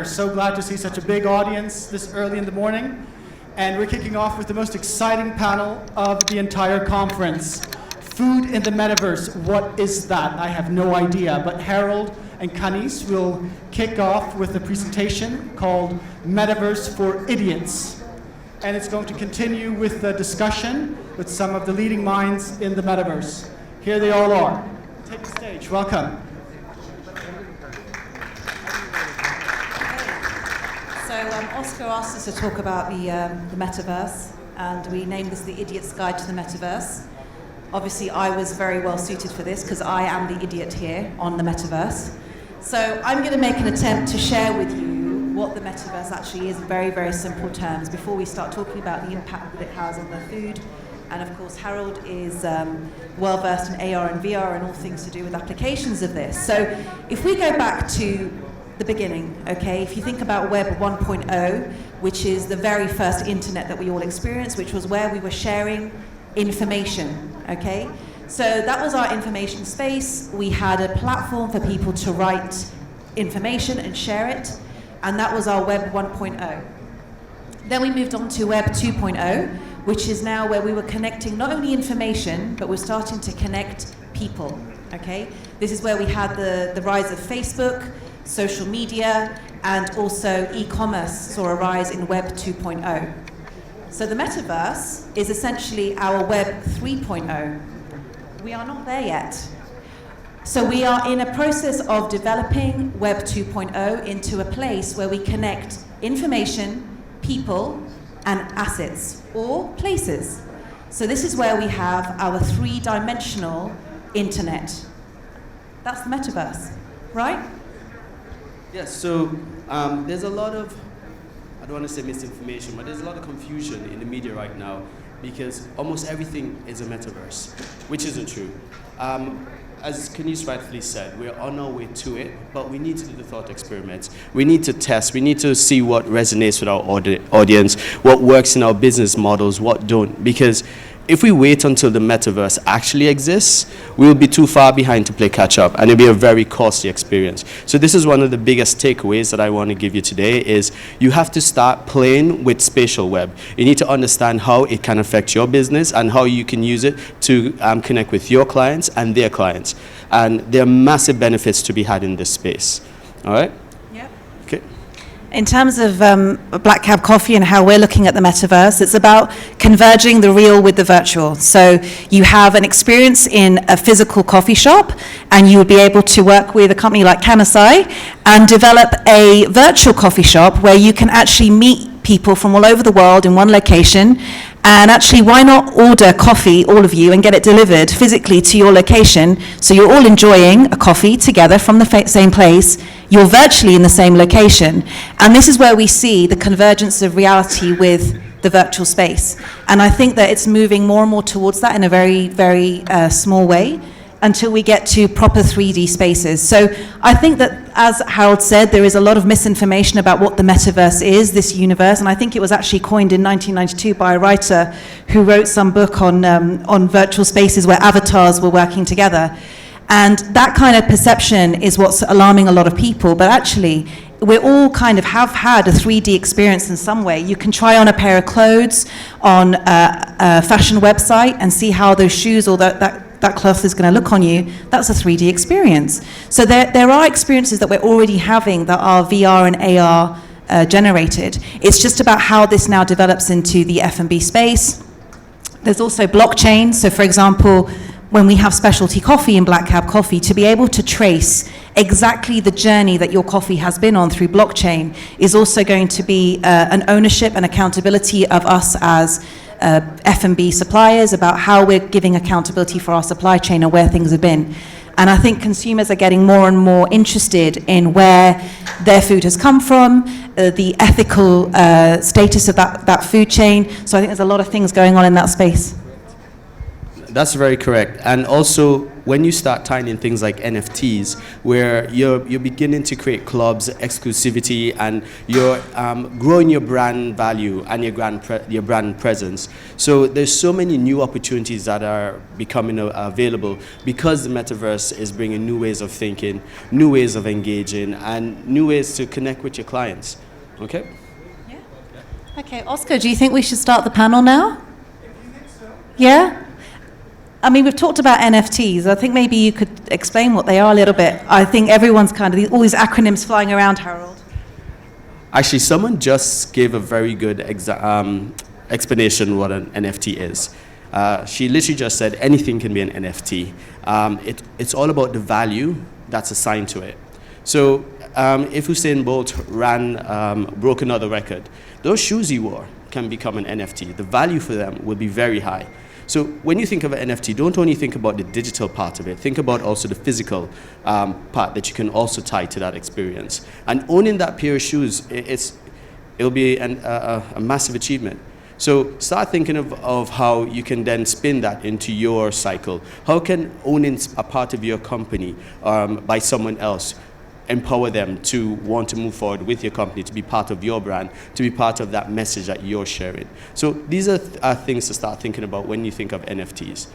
We're so glad to see such a big audience this early in the morning. And we're kicking off with the most exciting panel of the entire conference. Food in the Metaverse, what is that? I have no idea, but Harold and Kaniz will kick off with a presentation called Metaverse for Idiots. And it's going to continue with the discussion with some of the leading minds in the Metaverse. Here they all are. Take the stage, welcome. So Oscar asked us to talk about the Metaverse, and we named this the Idiot's Guide to the Metaverse. Obviously, I was very well suited for this because I am the idiot here on the Metaverse. So I'm going to make an attempt to share with you what the Metaverse actually is in very, very simple terms before we start talking about the impact that it has on the food. And of course, Harold is well versed in AR and VR and all things to do with applications of this. So if we go back to the beginning, okay, if you think about Web 1.0, which is the very first internet that we all experienced, which was where we were sharing information, okay? So that was our information space. We had a platform for people to write information and share it, and that was our Web 1.0. Then we moved on to Web 2.0, which is now where we were connecting not only information, but we're starting to connect people, okay? This is where we had the rise of Facebook, social media, and also e-commerce saw a rise in Web 2.0. So the Metaverse is essentially our Web 3.0. We are not there yet. So we are in a process of developing Web 2.0 into a place where we connect information, people, and assets, or places. So this is where we have our three-dimensional internet. That's the Metaverse, right? Yes, so there's a lot of, I don't want to say misinformation, but there's a lot of confusion in the media right now because almost everything is a metaverse, which isn't true. As Kaniz rightfully said, we're on our way to it, but we need to do the thought experiments. We need to test, we need to see what resonates with our audience, what works in our business models, what don't, because if we wait until the metaverse actually exists, we'll be too far behind to play catch up, and it'll be a very costly experience. So this is one of the biggest takeaways that I want to give you today is you have to start playing with spatial web. You need to understand how it can affect your business and how you can use it to connect with your clients and their clients. And there are massive benefits to be had in this space. All right? In terms of BLK Coffee and how we're looking at the Metaverse, it's about converging the real with the virtual. So you have an experience in a physical coffee shop, and you would be able to work with a company like Kanousei and develop a virtual coffee shop where you can actually meet people from all over the world in one location. And actually, why not order coffee, all of you, and get it delivered physically to your location so you're all enjoying a coffee together from the same place. You're virtually in the same location. And this is where we see the convergence of reality with the virtual space. And I think that it's moving more and more towards that in a very, very small way until we get to proper 3D spaces. So I think that, as Harold said, there is a lot of misinformation about what the metaverse is, this universe, and I think it was actually coined in 1992 by a writer who wrote some book on virtual spaces where avatars were working together. And that kind of perception is what's alarming a lot of people, but actually, we all kind of have had a 3D experience in some way. You can try on a pair of clothes on a fashion website and see how those shoes or that cloth is going to look on you. That's a 3D experience. So there are experiences that we're already having that are VR and AR generated. It's just about how this now develops into the F&B space. There's also blockchain. So for example, when we have specialty coffee in BLK Coffee, to be able to trace exactly the journey that your coffee has been on through blockchain is also going to be an ownership and accountability of us as F&B suppliers about how we're giving accountability for our supply chain and where things have been. And I think consumers are getting more and more interested in where their food has come from, the ethical status of that food chain. So I think there's a lot of things going on in that space. That's very correct. And also, when you start tying in things like NFTs, where you're beginning to create clubs, exclusivity, and you're growing your brand value and your brand presence. So there's so many new opportunities that are becoming available because the metaverse is bringing new ways of thinking, new ways of engaging, and new ways to connect with your clients. Okay? Okay, Oscar, do you think we should start the panel now? Yeah? I mean, we've talked about NFTs. I think maybe you could explain what they are a little bit. I think everyone's kind of, all these acronyms flying around, Harold. Actually, someone just gave a very good explanation what an NFT is. She literally just said anything can be an NFT. It's all about the value that's assigned to it. So if Usain Bolt broke another record, those shoes he wore can become an NFT. The value for them will be very high. So when you think of an NFT, don't only think about the digital part of it, think about also the physical part that you can also tie to that experience. And owning that pair of shoes, it'll be a massive achievement. So start thinking of how you can then spin that into your cycle. How can owning a part of your company by someone else empower them to want to move forward with your company, to be part of your brand, to be part of that message that you're sharing. So these are things to start thinking about when you think of NFTs.